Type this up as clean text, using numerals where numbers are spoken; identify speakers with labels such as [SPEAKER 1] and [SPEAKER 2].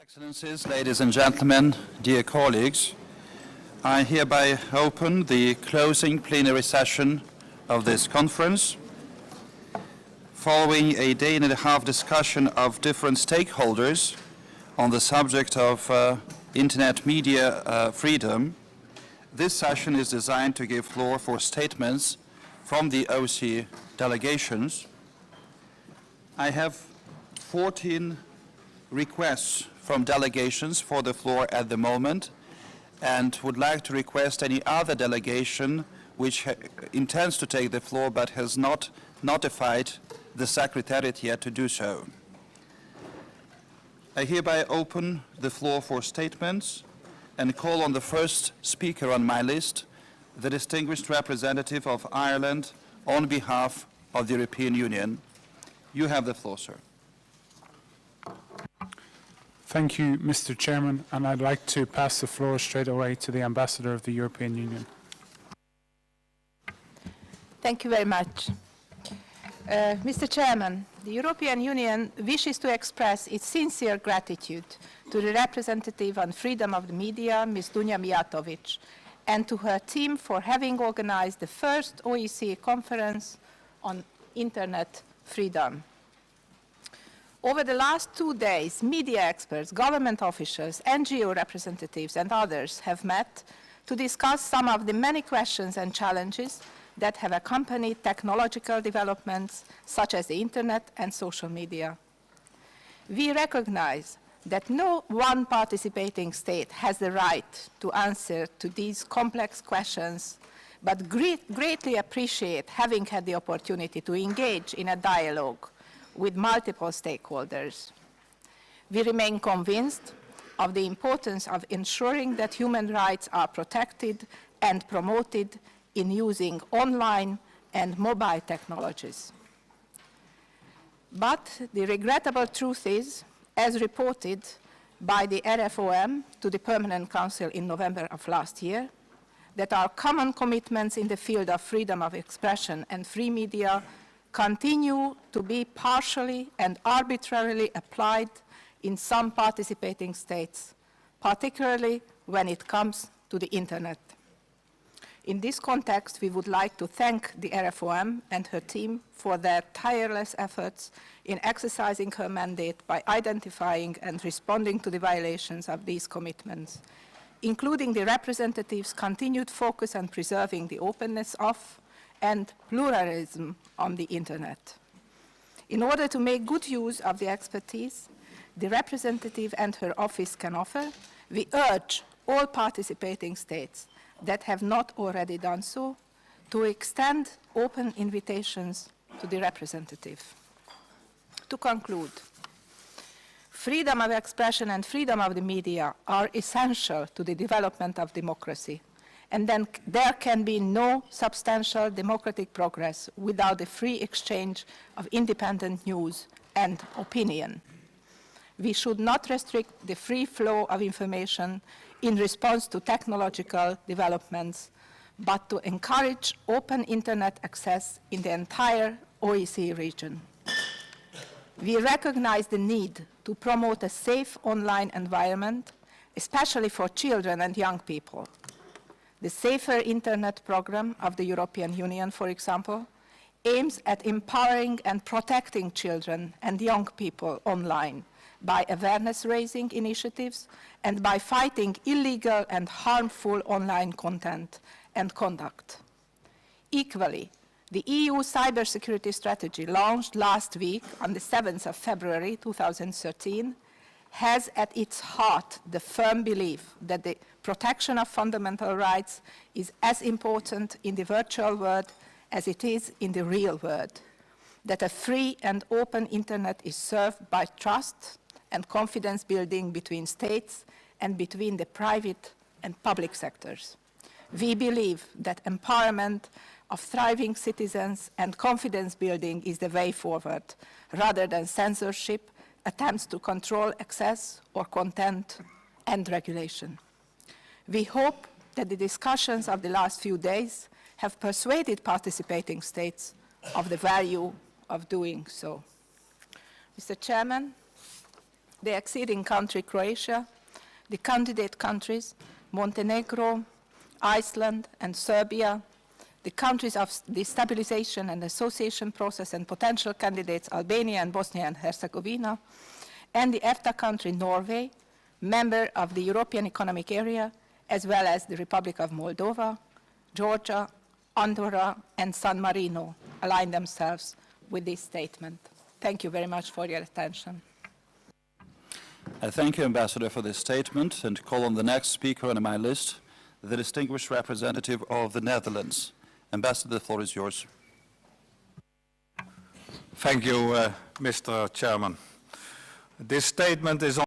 [SPEAKER 1] Excellencies, ladies and gentlemen, dear colleagues, I hereby open the closing plenary session of this conference. Following a day-and-a-half discussion of different stakeholders on the subject of internet media freedom, this session is designed to give floor for statements from the OSCE delegations. I have 14 requests from delegations for the floor at the moment, and would like to request any other delegation which intends to take the floor but has not notified the Secretariat yet to do so. I hereby open the floor for statements and call on the first speaker on my list, the distinguished representative of Ireland on behalf of the European Union. You have the floor, sir.
[SPEAKER 2] Thank you, Mr. Chairman, and I'd like to pass the floor straight away to the Ambassador of the European Union.
[SPEAKER 3] Thank you very much. Mr. Chairman, the European Union wishes to express its sincere gratitude to the representative on freedom of the media, Ms. Dunja Mijatovic, and to her team for having organized the first OSCE conference on internet freedom. Over the last 2 days, media experts, government officials, NGO representatives, and others have met to discuss some of the many questions and challenges that have accompanied technological developments such as the internet and social media. We recognize that no one participating state has the right to answer to these complex questions, but greatly appreciate having had the opportunity to engage in a dialogue with multiple stakeholders. We remain convinced of the importance of ensuring that human rights are protected and promoted in using online and mobile technologies. But the regrettable truth is, as reported by the RFOM to the Permanent Council in November of last year, that our common commitments in the field of freedom of expression and free media continue to be partially and arbitrarily applied in some participating states, particularly when it comes to the internet. In this context, we would like to thank the RFOM and her team for their tireless efforts in exercising her mandate by identifying and responding to the violations of these commitments, including the representatives' continued focus on preserving the openness of and pluralism on the internet. In order to make good use of the expertise the representative and her office can offer, we urge all participating states that have not already done so to extend open invitations to the representative. To conclude, freedom of expression and freedom of the media are essential to the development of democracy, and then there can be no substantial democratic progress without the free exchange of independent news and opinion. We should not restrict the free flow of information in response to technological developments, but to encourage open internet access in the entire OSCE region. We recognize the need to promote a safe online environment, especially for children and young people. The Safer Internet Programme of the European Union, for example, aims at empowering and protecting children and young people online by awareness-raising initiatives and by fighting illegal and harmful online content and conduct. Equally, the EU cybersecurity strategy launched last week on the 7th of February 2013 has at its heart the firm belief that the protection of fundamental rights is as important in the virtual world as it is in the real world, that a free and open internet is served by trust and confidence building between states and between the private and public sectors. We believe that empowerment of thriving citizens and confidence building is the way forward, rather than censorship, attempts to control access or content, and regulation. We hope that the discussions of the last few days have persuaded participating states of the value of doing so. Mr. Chairman, the acceding country Croatia, the candidate countries Montenegro, Iceland, and Serbia, the countries of the stabilization and association process and potential candidates Albania and Bosnia and Herzegovina, and the EFTA country Norway, member of the European Economic Area, as well as the Republic of Moldova, Georgia, Andorra, and San Marino align themselves with this statement. Thank you very much for your attention.
[SPEAKER 1] I thank you, Ambassador, for this statement, and call on the next speaker on my list, the distinguished representative of the Netherlands. Ambassador, the floor is yours.
[SPEAKER 4] Thank you, Mr. Chairman. This statement is on